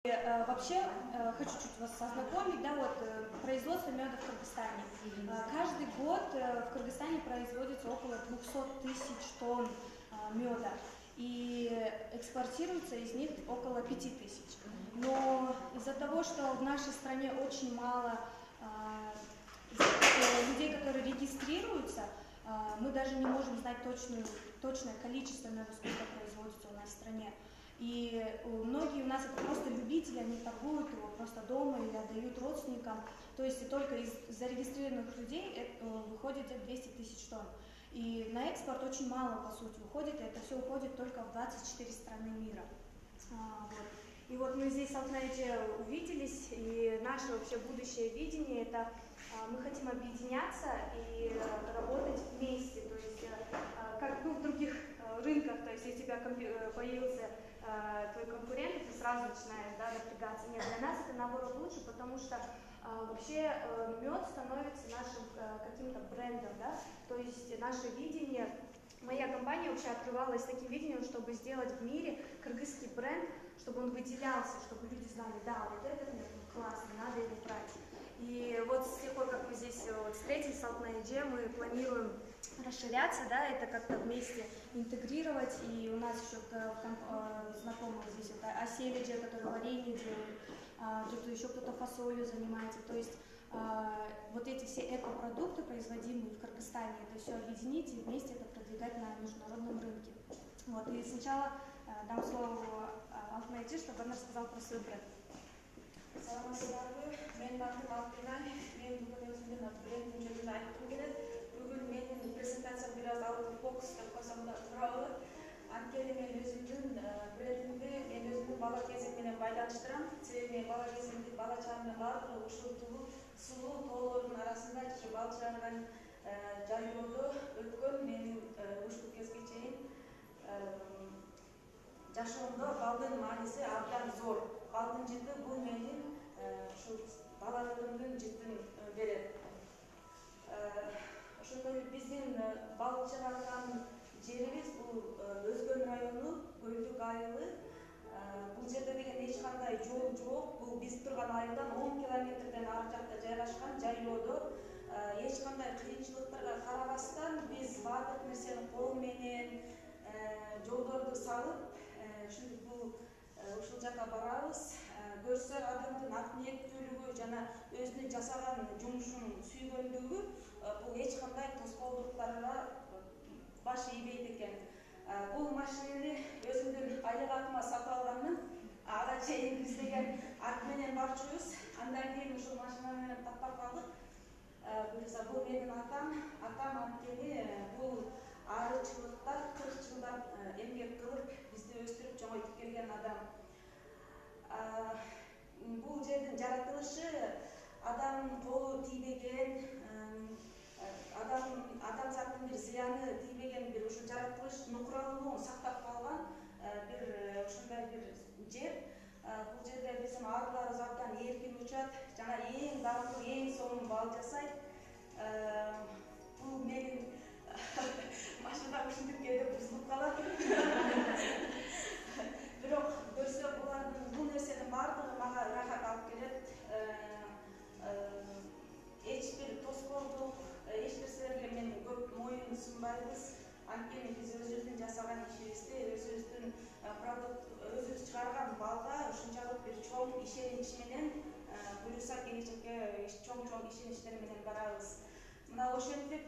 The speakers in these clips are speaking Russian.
Вообще, хочу чуть вас ознакомить, да, вот производство меда в Кыргызстане. Каждый год в Кыргызстане производится около 200 тысяч тонн меда, и экспортируется из них около 5000. Но из-за того, что в нашей стране очень мало людей, которые регистрируются, мы даже не можем знать точное количество меда, сколько производится у нас в стране. И многие у нас это просто любители, они торгуют его просто дома или отдают родственникам. То есть только из зарегистрированных людей выходит 200 тысяч тонн. И на экспорт очень мало, по сути, уходит, и это все уходит только в 24 страны мира. Вот. И вот мы здесь с Алтнайде увиделись, и наше вообще будущее видение – это мы хотим объединяться и работать вместе. То есть, как в других рынках, то есть если у тебя появился твой конкурент, ты сразу начинаешь напрягаться. Нет, для нас это наоборот лучше, потому что вообще мед становится нашим каким-то брендом, да? То есть наше видение, моя компания вообще открывалась с таким видением, чтобы сделать в мире кыргызский бренд, чтобы он выделялся, чтобы люди знали, да, вот этот мед классный, надо его брать. И вот с тех пор, как мы здесь встретились с Алтнайде, мы планируем расширяться, да, это как-то вместе интегрировать. И у нас еще знакомых здесь это Оселиджи, который варенье делает, еще кто-то фасолью занимается. То есть вот эти все экопродукты, производимые в Кыргызстане, это все объединить и вместе это продвигать на международном рынке. Вот, и сначала дам слово Алтнайде, чтобы она рассказала про свой бренд. Саламатсыздарбы, мен атым Алтынай, мен бүгүн өзүмдүн брендим жөнүндө айткым келет. Бүгүн менин презентациям бир аз ауыр фокус деп койсом да туурабы. Анткени мен өзүмдүн брендимди мен өзүмдүн бала кезим менен байланыштырам. Себеби мен бала кезимди, бала чагымдын баардыгы ушул сулуу тоолордун арасында жашап бал чыгарган жайлоодо өткөн. Менин ушул кезге чейин жашоомдо балдын мааниси абдан зор. Балдын жыты бул менин ушул балалыгымдын жытын берет. Ошондой биздин бал чыгарган жерибиз бул Өзгөн району, Көлдүк айылы. Бул жерде деген эч кандай жол жок. Бул биз турган айылдан 10 километрден ары жакта жайгашкан жайлоодо. Эч кандай кыйынчылыктарга карабастан биз баардык нерсени кол менен жолдорду салып, ушул жака барабыз. Көрсө адамдын ак ниеттүүлүгү жана өзүнүн жасаган жумушун сүйгөндүгү бул эч кандай тоскоолдуктарга баш ийбейт экен. Бул машинени өзүмдүн айлык акыма сатып алганмын. Ага чейин издеген ат менен барчубуз. Андан кийин ушул машина менен таппай калдык. Буюрса бул менин атам анткени бул арычылыкта 40 жылдап эмгек кылып бизди өстүрүп чоңойтуп келген адам. Бул жердин жаратылышы адамдын колу тийбеген, адамзаттын бир зыяны тийбеген бир ушул жаратылыш нукуралуулугун сактап калган бир ушундай бир жер. Бул жерде биздин арыларыбыз абдан эркин учат жана эң даңкы, эң сонун бал жасайт. Бул менин машина ушинтип келип бузулуп калат. Бирок көрсө бул нерсенин баардыгы мага рахат алып келет. Эч бир тоскоолдук, эч нерселерге мен көп моюн сунбайбыз. Анткени биз өзүбүздүн жасаган ишибизди, өзүбүздүн өзүбүз чыгарган балга ушунчалык бир чоң ишенич менен, буюрса келечекке чоң ишеничтер менен барабыз. Мына ошентип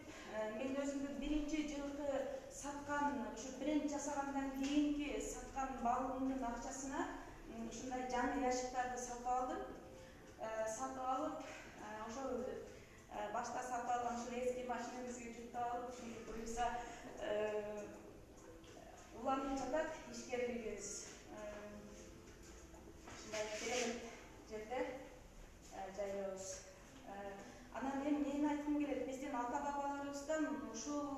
мен өзүмдүн биринчи жылкы саткан, ушу бренд жасагандан кийинки саткан балымдын акчасына ушундай жаңы ящиктарды сатып алдым. Сатып алып, ошол башта сатып алган ушул эски машинебизге жүктөп алып, буюрса уланып жатат ишкерлигибиз. Ушундай керемет жерде жайлообуз. Анан мен эмне айткым келет? Биздин ата-бабаларыбыздан ушул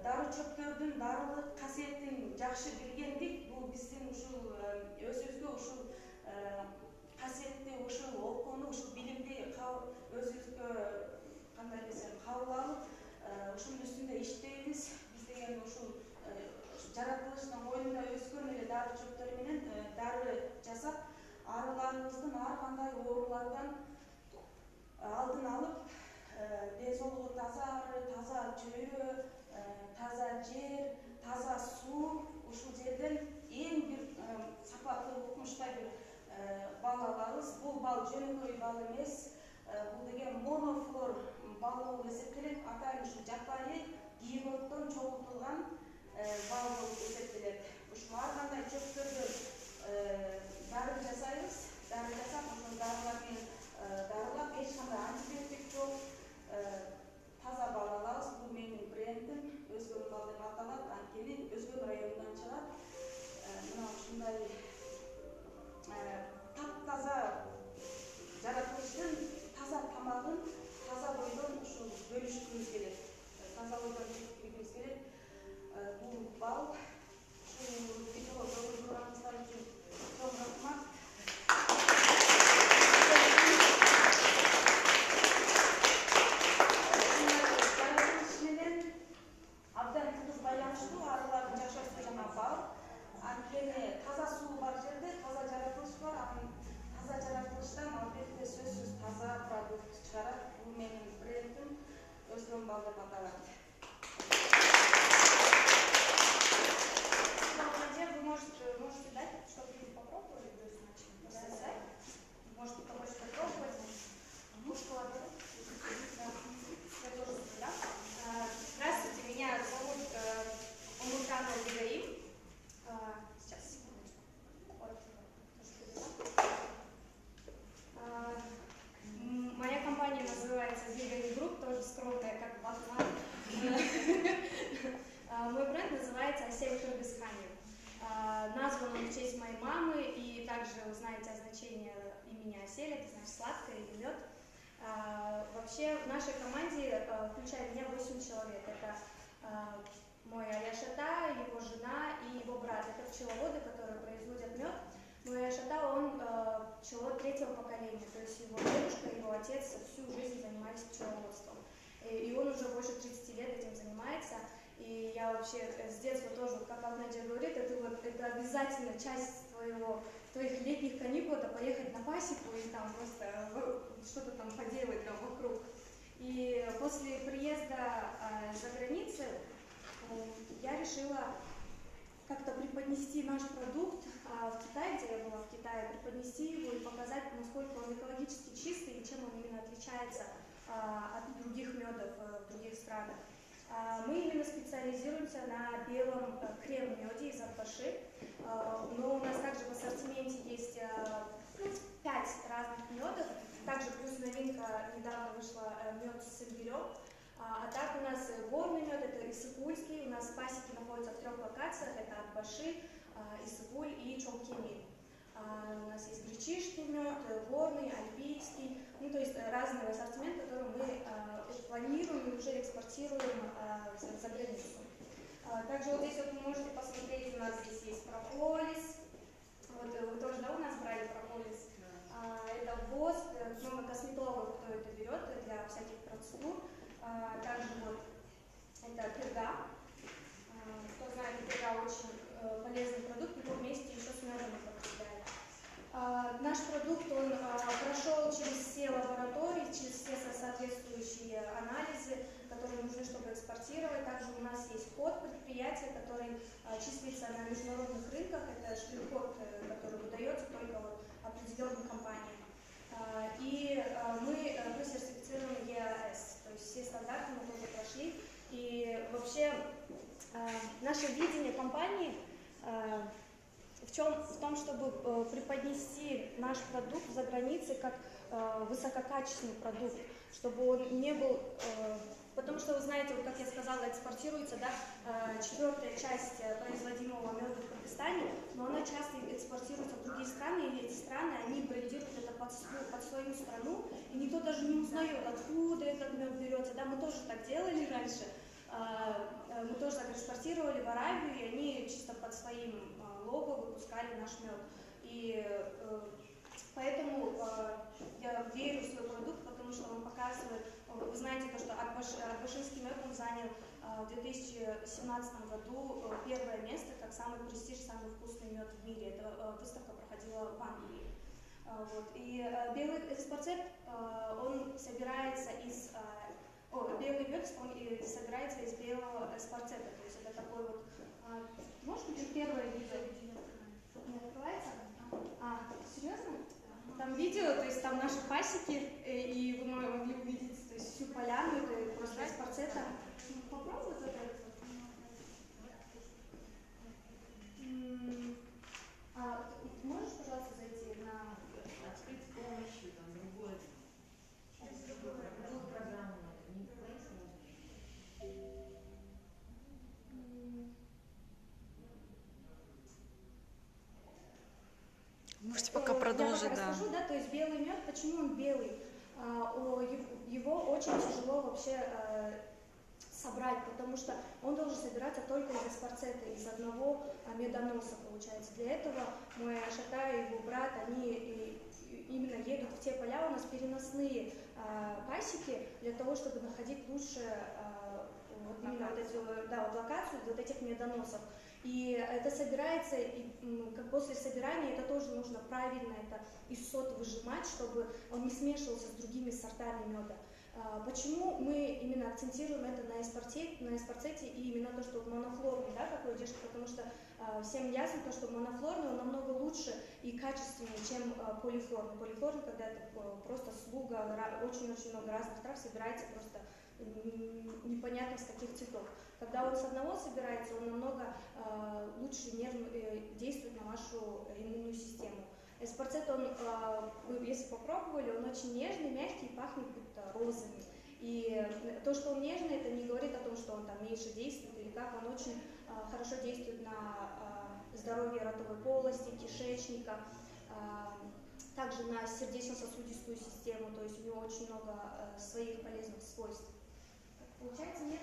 дару чөптөрдүн дарылык касиетин жакшы билгендик. Бул биздин ушул өзүбүзгө ушул касиетти, ушул окууну, ушул билимди өзүбүзгө кандай десем кабыл алып, ушунун үстүндө иштейбиз. Биз деген ушул жаратылыштын коюнда өскөн эле балдарыбыздын ар кандай оорулардан алдын алып, денсаулыгы таза ары, таза чөйрө, таза жер, таза суу, ушул жерден эң бир сапаттуу укмуштай бир бал алабыз. Бул бал жөнөкөй бал эмес. Бул деген монофлор бал болуп эсептелет. Атайын ушул жапайы гиготтон чогултулган бал болуп эсептелет. Ушул ар кандай чөптөрдөн дары жасайбыз. Дары жасап, ошол дарылар менен дарылап, эч кандай антибиотик жок, таза бал алабыз. Бул менин брендим, Өзгөн бал деп аталат. Анткени Өзгөн районунан чыгат. Мына ушундай таптаза жаратылыштын таза тамагын таза бойдон ушул бөлүшкүбүз келет. Таза бойдон бөлүшкүбүз келет. Бул бал ушул видеого көрүп турганыңыздар үчүн чоң рахмат. Жаратылыш менен абдан тыгыз байланыштуу, араларын жакшы жана бал. Анткени таза суу бар жерде таза жаратылыш бар. Анын таза жаратылыштан албетте сөзсүз таза продукт чыгарат. Бул менин брендим, Өзгөн бал деп аталат. Вы можете дать, чтобы люди попробовали, то есть начать. Можете побольше попробовать. Здравствуйте, меня зовут Умурканова Гаим. Сейчас, секундочку. Моя компания называется Зигани Групп, тоже скромная, как Батман. Мой бренд называется Асель Кыргызхани. Назван он в честь моей мамы, и также вы знаете значение имени Асель, это значит сладкое или мед. Вообще в нашей команде, включая меня, 8 человек. Это мой Аяшата, его жена и его брат. Это пчеловоды, которые производят мед. Мой Аяшата, он пчеловод 3-го поколения, то есть его дедушка, его отец всю жизнь занимались пчеловодством. И он уже больше 30 лет этим занимается. И я вообще с детства тоже, как Надя говорит, это обязательно часть твоих летних каникул, это поехать на пасеку и там просто что-то там поделать там вокруг. И после приезда за границей я решила как-то преподнести наш продукт в Китае, где я была в Китае, преподнести его и показать, насколько он экологически чистый и чем он именно отличается от других медов в других странах. Мы именно специализируемся на белом крем-меде из Атбаши, но у нас также в ассортименте есть 5 разных медов, также плюс новинка, недавно вышла мед с имбирем, а так у нас горный мед, это Иссыкульский, у нас пасеки находятся в 3 локациях, это Атбаши, Иссыкуль и Чомкеми. У нас есть гречишский мед, горный, альпийский, ну то есть разный ассортимент, который мы планируем и уже экспортируем за границу. Также вот здесь вот вы можете посмотреть, у нас здесь есть прополис, вот вы тоже, да, у нас брали прополис, это воск, много косметологов, кто это берет для всяких процедур, также вот это перга, кто знает, перга очень полезный продукт, его вместе еще с медом употребляют. Наш продукт, он прошел через все лаборатории, через все соответствующие анализы, которые нужны, чтобы экспортировать. Также у нас есть код предприятия, который числится на международных рынках. Это штрих-код, который выдается только вот определенным компаниям. И мы сертифицированы ЕАС, то есть все стандарты мы тоже прошли. И вообще наше видение компании в том, чтобы преподнести наш продукт за границей как высококачественный продукт, чтобы он не был, потому что, вы знаете, вот как я сказала, экспортируется, да, 4-я часть производимого меда в Кыргызстане, но она часто экспортируется в другие страны, и эти страны, они брендируют это под свою страну, и никто даже не узнает, откуда этот мед берется, да, мы тоже так делали раньше, мы тоже так экспортировали в Аравию, и они чисто под своим лого выпускали наш мед. И поэтому я верю в свой продукт, потому что он показывает, вы знаете, то, что атбашинский мед он занял в 2017 году 1-е место как самый престиж, самый вкусный мед в мире. Эта выставка проходила в Англии. Вот. И белый эспарцет, он собирается из... белый мед собирается из белого эспарцета. То есть это такой вот... Может быть, первое видео не открывается? Серьезно? Там видео, то есть там наши пасеки, и вы могли увидеть, то есть всю поляну, это просто эспарцета. Попробуй вот это. Можешь, пожалуйста, зайти на... Открыть с помощью там другую программу, не Place можно. Можете пока продолжить, Я расскажу, да, то есть белый мед, почему он белый? Его очень тяжело вообще собрать, потому что он должен собираться только из эспарцета, из одного медоноса, получается. Для этого мой Шата и его брат, они именно едут в те поля, у нас переносные пасеки, для того, чтобы находить лучше вот именно вот эти, вот локацию вот этих медоносов. И это собирается, и как после собирания это тоже нужно правильно это из сот выжимать, чтобы он не смешивался с другими сортами меда. Почему мы именно акцентируем это на эспарцете и именно то, что монофлорный, да, такой одежда, потому что всем ясно, то, что монофлорный он намного лучше и качественнее, чем полифлорный. Полифлорный, когда это просто слуга, очень-очень много разных трав собирается просто непонятно с каких цветов. Когда он с одного собирается, он намного лучше действует на вашу иммунную систему. Эспарцет, он, вы, если попробовали, он очень нежный, мягкий и пахнет будто розами. И то, что он нежный, это не говорит о том, что он там меньше действует или как. Он очень хорошо действует на здоровье ротовой полости, кишечника, также на сердечно-сосудистую систему. То есть у него очень много своих полезных свойств. Получается, нет?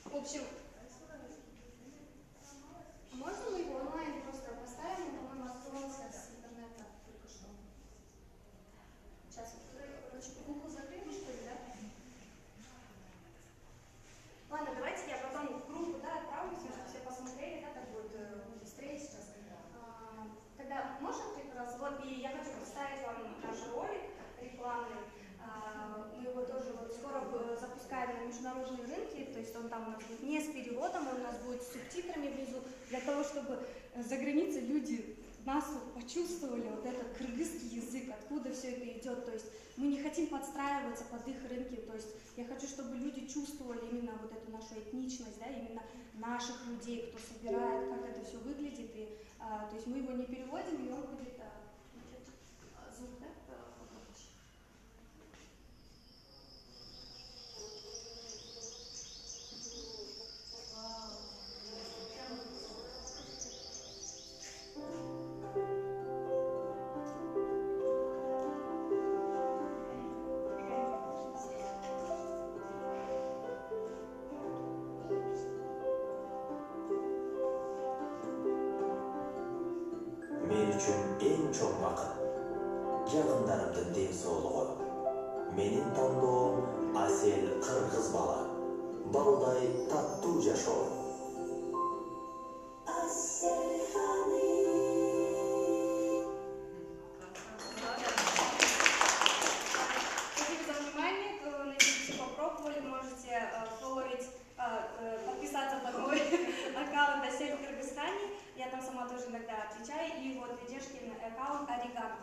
В общем, можно мы его онлайн просто поставим? По-моему, открылся с интернета только что. Сейчас, Google закрыли, что ли, да? Ладно, давайте я потом в группу, да, отправлю, чтобы все посмотрели, да, так будет быстрее сейчас. Тогда можно открыть, пожалуйста? Вот, и я хочу представить вам наш ролик рекламный. Мы его тоже вот скоро запускаем на международные рынки, то есть он там у нас будет не с переводом, он у нас будет с субтитрами внизу, для того, чтобы за границей люди нас почувствовали вот этот кыргызский язык, откуда все это идет. То есть мы не хотим подстраиваться под их рынки, то есть я хочу, чтобы люди чувствовали именно вот эту нашу этничность, да, именно наших людей, кто собирает, как это все выглядит. И, то есть мы его не переводим, и он будет звук, да, погромче. Мен үчүн эң чоң бакыт жакындарымдын ден соолугу. Менин тандоом асел кыргыз бала, балдай таттуу жашоо. Спасибо за внимание. Кто, надеюсь, все попробовали, можете фолловить, подписаться на мой аккаунт «Асель в Кыргызстане». Я там сама тоже иногда отвечаю. И вот Ведешкин аккаунт «Оригами».